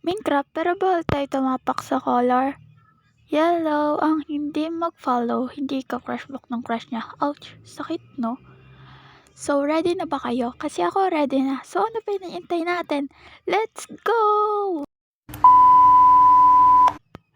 Minecraft pero bawal tayo tumapak sa color. Yellow ang hindi mag-follow, hindi ka crush block ng crush niya. Ouch, sakit no? So ready na ba kayo? Kasi ako ready na. So ano pa hinihintay natin? Let's go!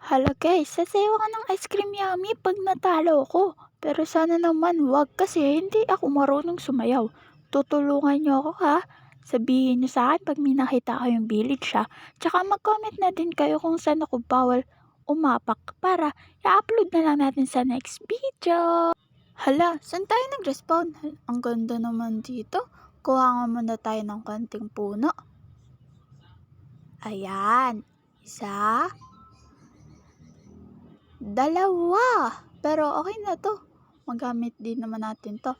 Hala guys, sasayaw ako ng ice cream yummy pag natalo ko. Pero sana naman wag kasi hindi ako marunong sumayaw. Tutulungan niyo ako ha? Sabihin niyo sa akin pag may nakita kayong village ha. Tsaka mag-comment na din kayo kung saan ako bawal umapak para i-upload na lang natin sa next video. Hala, saan tayo nag-respawn? Ang ganda naman dito. Kuha nga muna tayo ng konting puno. Ayan, isa, dalawa. Pero okay na to. Magamit din naman natin to.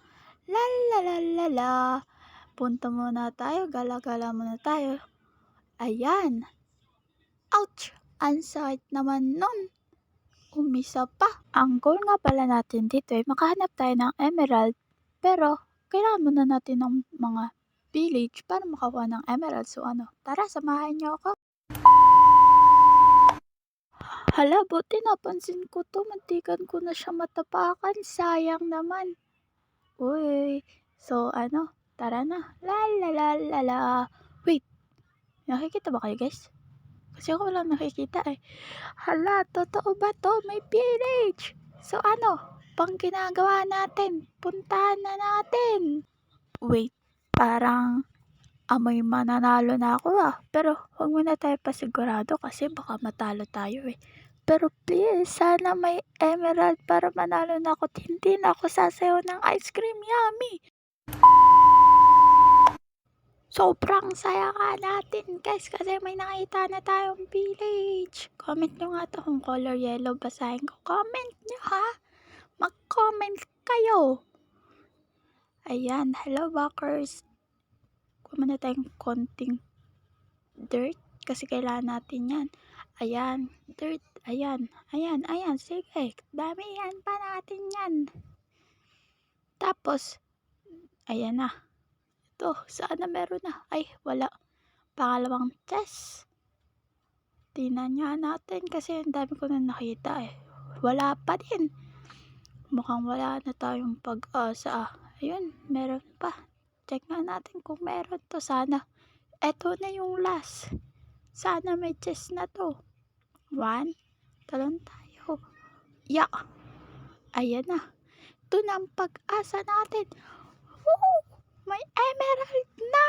Lalalala. Punta muna tayo. Gala-gala muna tayo. Ayan. Ouch! Ang sakit naman nun. Umisa pa. Ang goal nga pala natin dito ay makahanap tayo ng emerald. Pero kailangan muna natin ng mga village para makakuha ng emerald. So ano, tara samahan niyo ako. Hala, buti napansin ko to. Muntikan ko na siya matapakan. Sayang naman. Uy. So, ano? Tara na. La. Wait. Nakikita ba kayo, guys? Kasi ako lang nakikita eh. Hala, totoo ba to? May village. So, ano? Pang ginagawa natin. Puntahan na natin. Wait. Parang amoy mananalo na ako ah. Pero, huwag muna tayo pasigurado kasi baka matalo tayo eh. Pero please, sana may emerald para manalo na ako. Hindi na ako sasayaw ng ice cream yummy. Sobrang saya ka natin guys kasi may nakita na tayong village. Comment nyo nga to kung color yellow basahin ko. Comment nyo ha. Mag-comment kayo. Ayan, hello backers. Kuha na tayong konting dirt kasi kailangan natin yan. Ayan, dirt. Ayan. Sige, damihan pa natin yan. Tapos, ayan na. Ito, sana meron na. Ay, wala. Pangalawang chest. Tingnan nga natin kasi ang dami ko na nakita eh. Wala pa din. Mukhang wala na tayong pag-asa. Ayun, meron pa. Check nga natin kung meron to sana. Eto na yung last. Sana may chest na to. 1. Talon tayo. Ya. Ayan na. Ito na ang pag-asa natin. Woo! May emerald na!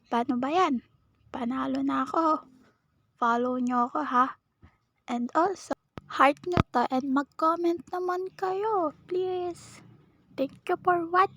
Paano ba yan? Panalo na ako. Follow nyo ako ha. And also, heart nyo to and mag-comment naman kayo. Please. Thank you for watching.